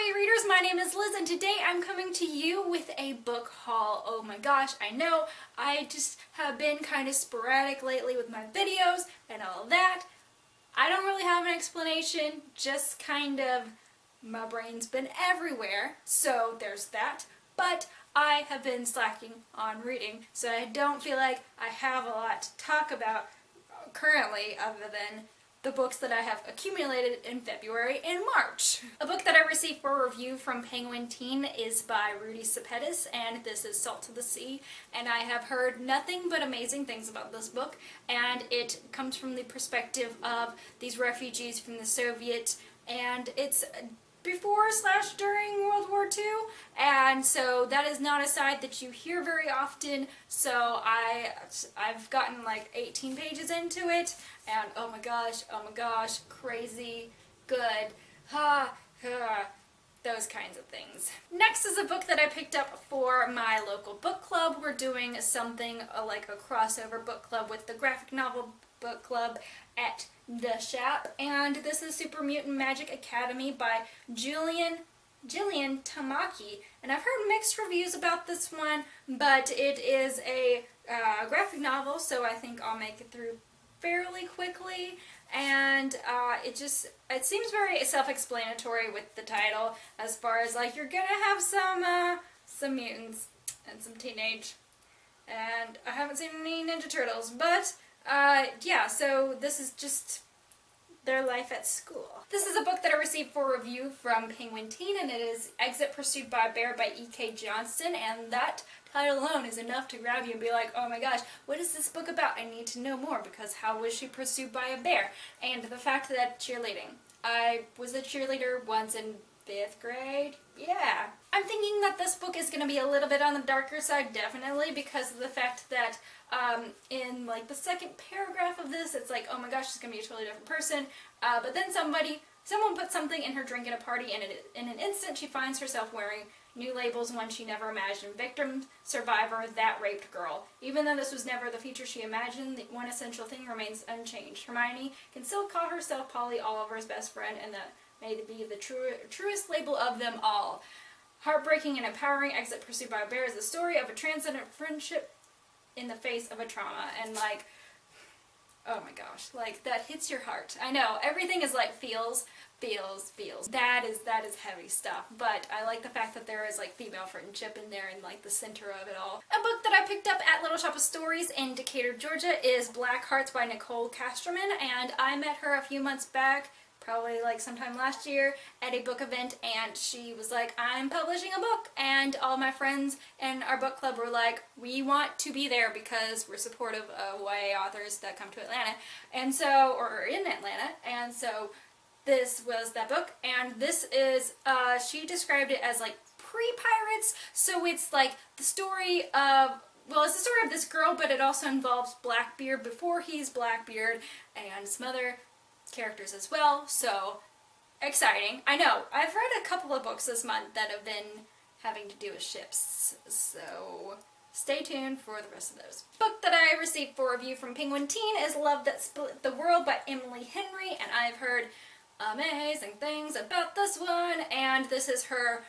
Hi readers, my name is Liz and today I'm coming to you with a book haul. Oh my gosh, I know, I just have been kind of sporadic lately with my videos and all that. I don't really have an explanation, just kind of my brain's been everywhere, so there's that. But I have been slacking on reading, so I don't feel like I have a lot to talk about currently other than the books that I have accumulated in February and March. A book that I received for review from Penguin Teen is by Rudy Sepetys, and this is Salt to the Sea, and I have heard nothing but amazing things about this book, and it comes from the perspective of these refugees from the Soviet, and it's before/during World War II, and so that is not a side that you hear very often, so I've gotten like 18 pages into it, and oh my gosh, crazy, good, those kinds of things. Next is a book that I picked up for my local book club. We're doing something like a crossover book club with the graphic novel book club at the shop, and this is Super Mutant Magic Academy by Gillian Tamaki, and I've heard mixed reviews about this one, but it is a graphic novel, so I think I'll make it through fairly quickly, and it seems very self-explanatory with the title, as far as like you're gonna have some mutants and some teenage, and I haven't seen any Ninja Turtles, but yeah, so this is just their life at school. This is a book that I received for review from Penguin Teen, and it is Exit Pursued by a Bear by E.K. Johnston, and that title alone is enough to grab you and be like, oh my gosh, what is this book about? I need to know more, because how was she pursued by a bear? And the fact that cheerleading. I was a cheerleader once in 5th grade. Yeah. I'm thinking that this book is going to be a little bit on the darker side, definitely, because of the fact that in like the second paragraph of this, it's like, oh my gosh, she's going to be a totally different person, but then someone put something in her drink at a party, and in an instant she finds herself wearing new labels, one she never imagined: victim, survivor, that raped girl. Even though this was never the future she imagined, the one essential thing remains unchanged. Hermione can still call herself Polly, Oliver's best friend, and that may be the truest label of them all. Heartbreaking and empowering, Exit Pursued by a Bear is the story of a transcendent friendship in the face of a trauma, and like, oh my gosh, like that hits your heart. I know, everything is like feels. That is heavy stuff, but I like the fact that there is like female friendship in there in like the center of it all. A book that I picked up at Little Shop of Stories in Decatur, Georgia is Black Hearts by Nicole Casterman, and I met her a few months back, probably like sometime last year, at a book event, and she was like, I'm publishing a book, and all my friends in our book club were like, we want to be there because we're supportive of YA authors that come to Atlanta, and so, or in Atlanta, and so this was that book, and this is, she described it as like pre-Pirates, so it's like the story of, well, it's the story of this girl, but it also involves Blackbeard before he's Blackbeard, and some other characters as well, so exciting. I know, I've read a couple of books this month that have been having to do with ships, so stay tuned for the rest of those. Book that I received for review from Penguin Teen is Love That Split the World by Emily Henry, and I've heard amazing things about this one, and this is her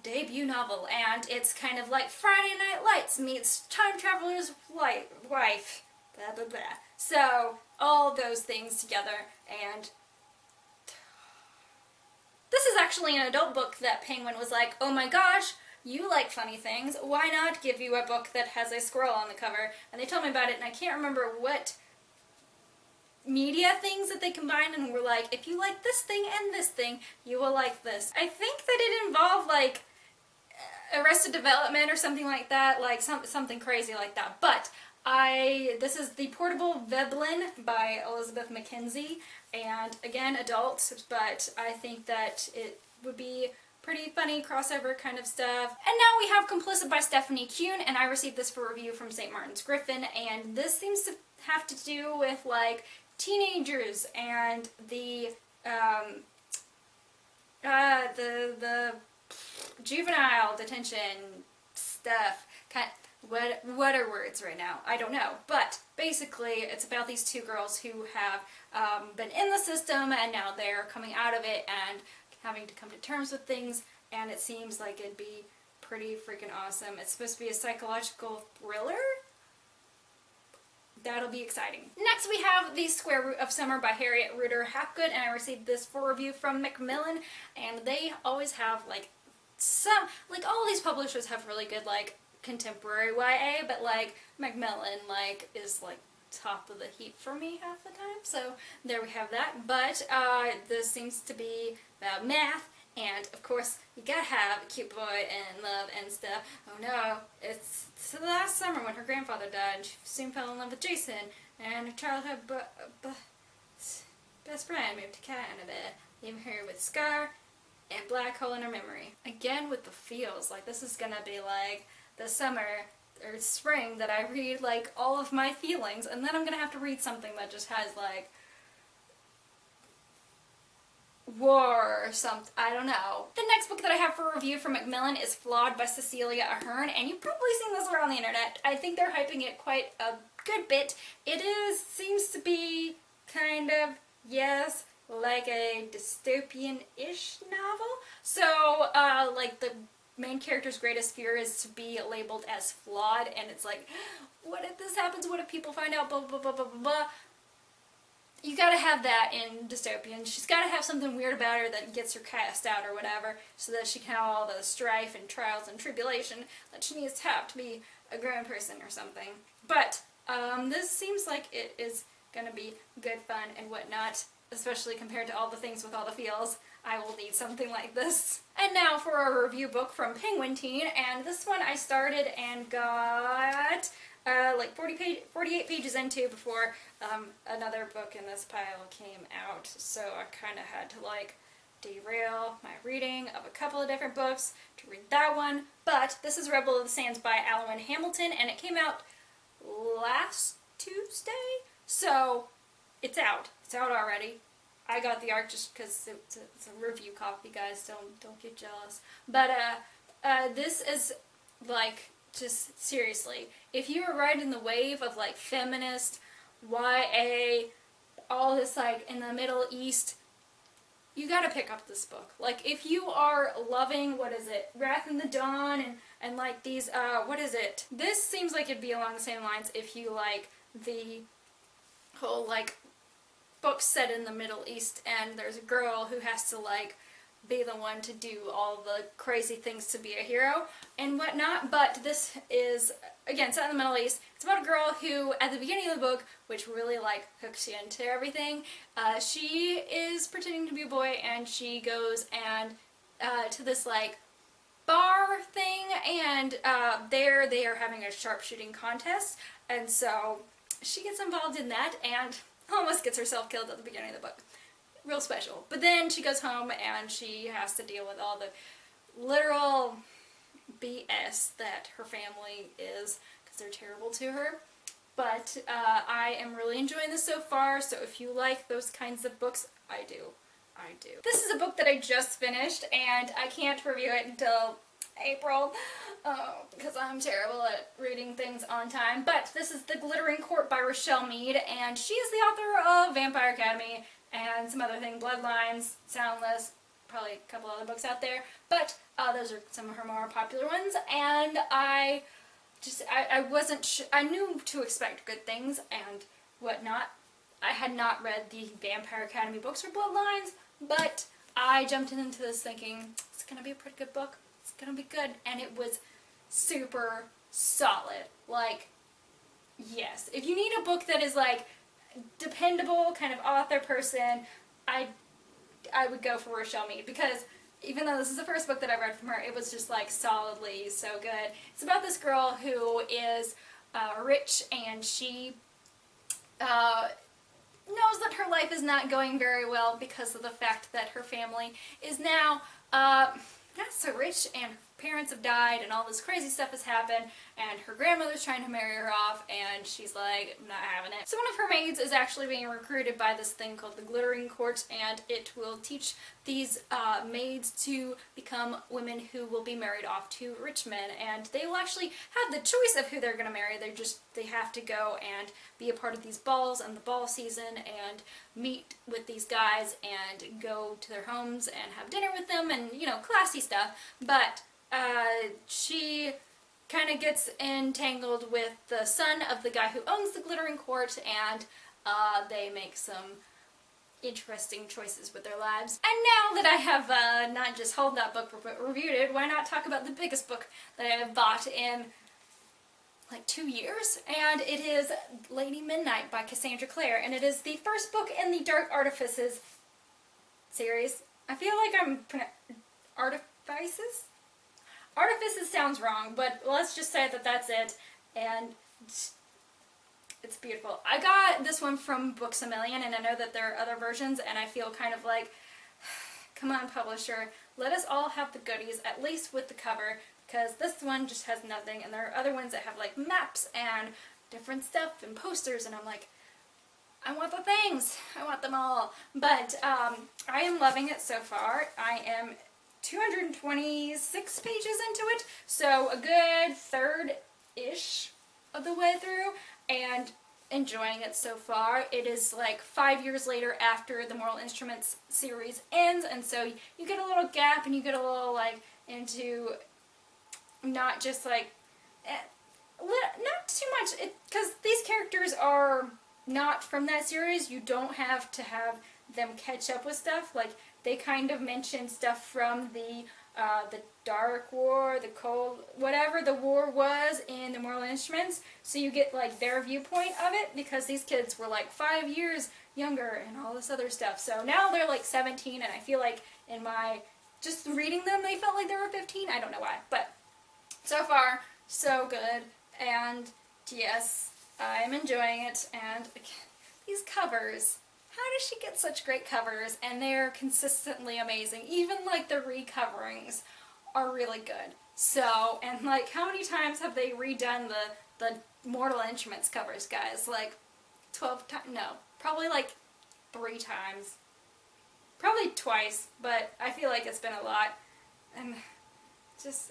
debut novel, and it's kind of like Friday Night Lights meets Time Traveler's Wife, blah blah blah. So, all those things together, and this is actually an adult book that Penguin was like, oh my gosh, you like funny things, why not give you a book that has a squirrel on the cover? And they told me about it, and I can't remember what media things that they combined, and were like, if you like this thing and this thing, you will like this. I think that it involved like Arrested Development or something like that, like something crazy like that, but this is The Portable Veblen by Elizabeth Mackenzie, and again, adult, but I think that it would be pretty funny crossover kind of stuff. And now we have Complicity by Stephanie Kuhn, and I received this for review from St. Martin's Griffin, and this seems to have to do with like teenagers and the juvenile detention stuff. What are words right now? I don't know. But basically, it's about these two girls who have been in the system, and now they're coming out of it and having to come to terms with things, and it seems like it'd be pretty freaking awesome. It's supposed to be a psychological thriller. That'll be exciting. Next we have The Square Root of Summer by Harriet Ruder Hapgood, and I received this for review from Macmillan, and they always have like some, like all these publishers have really good like contemporary YA, but like Macmillan like is like top of the heap for me half the time, so there we have that. But this seems to be about math, and of course you gotta have a cute boy and love and stuff. Oh no, it's the last summer when her grandfather died, and she soon fell in love with Jason, and her childhood best friend moved to Canada, leaving her with scar and black hole in her memory. Again with the feels, like this is gonna be like the summer or spring that I read like all of my feelings, and then I'm gonna have to read something that just has like war or something. I don't know. The next book that I have for review from Macmillan is Flawed by Cecilia Ahern, and you've probably seen this around the internet. I think they're hyping it quite a good bit. Seems to be kind of, yes, like a dystopian-ish novel. So, like the main character's greatest fear is to be labeled as flawed, and it's like, what if this happens? What if people find out? Blah, blah, blah, blah, blah, blah. You gotta have that in dystopian. She's gotta have something weird about her that gets her cast out or whatever, so that she can have all the strife and trials and tribulation that she needs to have to be a grown person or something. But, this seems like it is gonna be good fun and whatnot, especially compared to all the things with all the feels. I will need something like this. And now for a review book from Penguin Teen, and this one I started and got like 48 pages into before another book in this pile came out, so I kind of had to like derail my reading of a couple of different books to read that one. But this is Rebel of the Sands by Alwyn Hamilton, and it came out last Tuesday, so it's out. It's out already. I got the art just because it's a review copy, guys. Don't get jealous. But this is like, just seriously, if you were riding the wave of like feminist YA, all this like in the Middle East, you gotta pick up this book. Like if you are loving, what is it, Wrath in the Dawn and like these, what is it? This seems like it'd be along the same lines if you like the whole like books set in the Middle East and there's a girl who has to like be the one to do all the crazy things to be a hero and whatnot. But this is, again, set in the Middle East. It's about a girl who, at the beginning of the book, which really like hooks you into everything, she is pretending to be a boy, and she goes and to this like bar thing, and there they are having a sharpshooting contest, and so she gets involved in that and almost gets herself killed at the beginning of the book. Real special. But then she goes home and she has to deal with all the literal BS that her family is, because they're terrible to her. But I am really enjoying this so far, so if you like those kinds of books, I do. I do. This is a book that I just finished, and I can't review it until April, because I'm terrible at reading things on time. But this is The Glittering Court by Rochelle Mead, and she is the author of Vampire Academy and some other thing, Bloodlines, Soundless, probably a couple other books out there, but those are some of her more popular ones, and I wasn't I knew to expect good things and whatnot. I had not read the Vampire Academy books or Bloodlines, but I jumped into this thinking, it's gonna be a pretty good book, it's gonna be good, and it was super solid. Like, yes, if you need a book that is like dependable kind of author person, I would go for Rochelle Mead, because even though this is the first book that I read from her, it was just like solidly so good. It's about this girl who is rich, and she knows that her life is not going very well because of the fact that her family is now not so rich, and her parents have died and all this crazy stuff has happened, and her grandmother's trying to marry her off, and she's like, I'm not having it. So one of her maids is actually being recruited by this thing called the Glittering Court, and it will teach these maids to become women who will be married off to rich men, and they will actually have the choice of who they're going to marry. They have to go and be a part of these balls and the ball season and meet with these guys and go to their homes and have dinner with them and, you know, classy stuff. But she kind of gets entangled with the son of the guy who owns the Glittering Court, and they make some interesting choices with their lives. And now that I have not just hauled that book but reviewed it, why not talk about the biggest book that I have bought in like 2 years? And it is Lady Midnight by Cassandra Clare, and it is the first book in the Dark Artifices series. I feel like I'm Artifices? Artifices sounds wrong, but let's just say that that's it, and it's beautiful. I got this one from Books A Million, and I know that there are other versions, and I feel kind of like, come on, publisher, let us all have the goodies, at least with the cover, because this one just has nothing, and there are other ones that have like maps and different stuff and posters, and I'm like, I want the things. I want them all. But I am loving it so far. I am 226 pages into it, so a good third-ish of the way through, and enjoying it so far. It is like 5 years later after the Moral Instruments series ends, and so you get a little gap, and you get a little like into not just like not too much, because these characters are not from that series. You don't have to have them catch up with stuff. Like, they kind of mention stuff from the Dark War, the Cold, whatever the war was in the Moral Instruments, so you get like their viewpoint of it, because these kids were like 5 years younger and all this other stuff. So now they're like 17, and I feel like in my just reading them they felt like they were 15. I don't know why, but so far so good, and yes, I'm enjoying it. And these covers, how does she get such great covers? And they're consistently amazing. Even like the recoverings are really good. So, and like, how many times have they redone the Mortal Instruments covers, guys? Like 12 times? No, probably like 3 times. Probably twice, but I feel like it's been a lot. And just,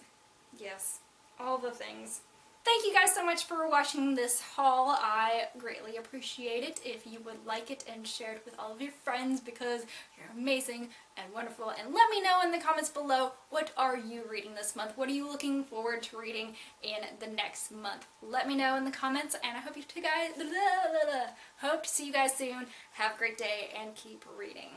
yes, all the things. Thank you guys so much for watching this haul. I greatly appreciate it if you would like it and share it with all of your friends, because you're amazing and wonderful. And let me know in the comments below, what are you reading this month? What are you looking forward to reading in the next month? Let me know in the comments, and I hope to see you guys soon. Have a great day and keep reading.